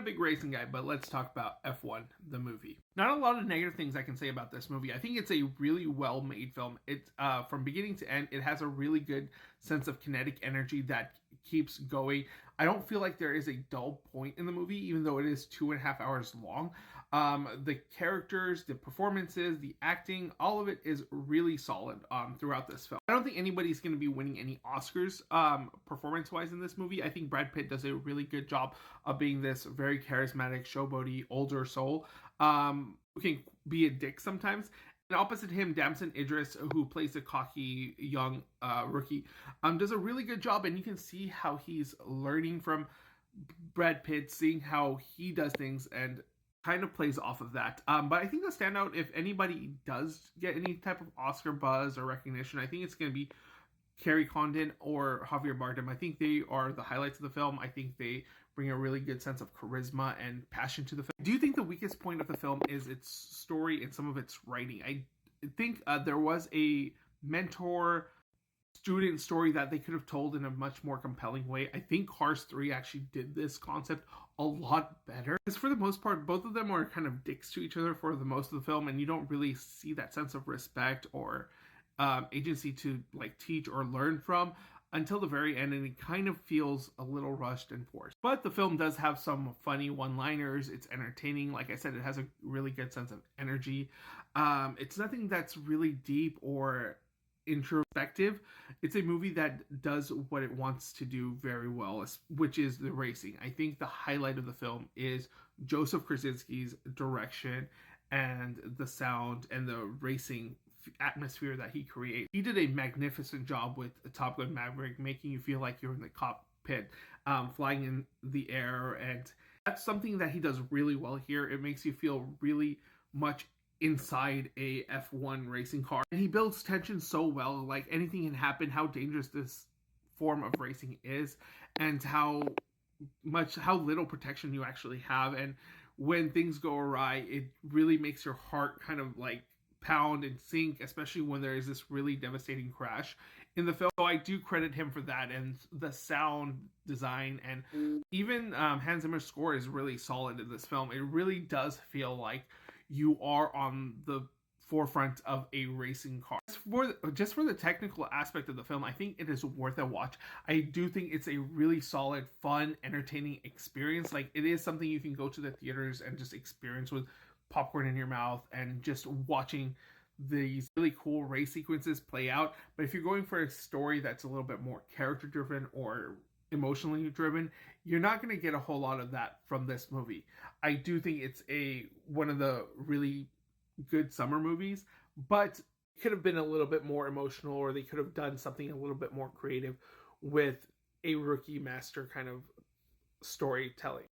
big racing guy, but let's talk about F1, the movie. Not a lot of negative things I can say about this movie. I think it's a really well-made film. It's from beginning to end, it has a really good sense of kinetic energy that keeps going. I don't feel like there is a dull point in the movie, even though it is 2.5 hours long. The characters, the performances, the acting, all of it is really solid throughout this film. I don't think anybody's going to be winning any Oscars performance-wise in this movie. I think Brad Pitt does a really good job of being this very charismatic, showboaty, older soul who can be a dick sometimes. And opposite him, Damson Idris, who plays a cocky young rookie, does a really good job, and you can see how he's learning from Brad Pitt, seeing how he does things, and kind of plays off of that. But I think the standout, if anybody does get any type of Oscar buzz or recognition, I think it's going to be Kerry Condon or Javier Bardem. I think they are the highlights of the film. I think they bring a really good sense of charisma and passion to the film. I do think the weakest point of the film is its story and some of its writing. I think there was a mentor-student story that they could have told in a much more compelling way. I think Cars 3 actually did this concept a lot better. Because for the most part, both of them are kind of dicks to each other for the most of the film, and you don't really see that sense of respect or agency to like teach or learn from until the very end, and it kind of feels a little rushed and forced. But the film does have some funny one-liners. It's entertaining. Like I said, it has a really good sense of energy. It's nothing that's really deep or introspective. It's a movie that does what it wants to do very well, which is the racing. I think the highlight of the film is Joseph Krasinski's direction and the sound and the racing atmosphere that he creates. He did a magnificent job with Top Gun Maverick, making you feel like you're in the cockpit, flying in the air, and that's something that he does really well here. It makes you feel really much inside a F1 racing car, and he builds tension so well. Like, anything can happen, how dangerous this form of racing is, and how little protection you actually have, and when things go awry, it really makes your heart kind of like pound and sink, especially when there is this really devastating crash in the film. So I do credit him for that, and the sound design, and even Hans Zimmer's score is really solid in this film. It really does feel like you are on the forefront of a racing car. Just for the technical aspect of the film, I think it is worth a watch. I do think it's a really solid, fun, entertaining experience. Like, it is something you can go to the theaters and just experience with popcorn in your mouth and just watching these really cool race sequences play out. But if you're going for a story that's a little bit more character driven or emotionally driven, you're not going to get a whole lot of that from this movie. I do think it's one of the really good summer movies, but it could have been a little bit more emotional, or they could have done something a little bit more creative with a rookie master kind of storytelling.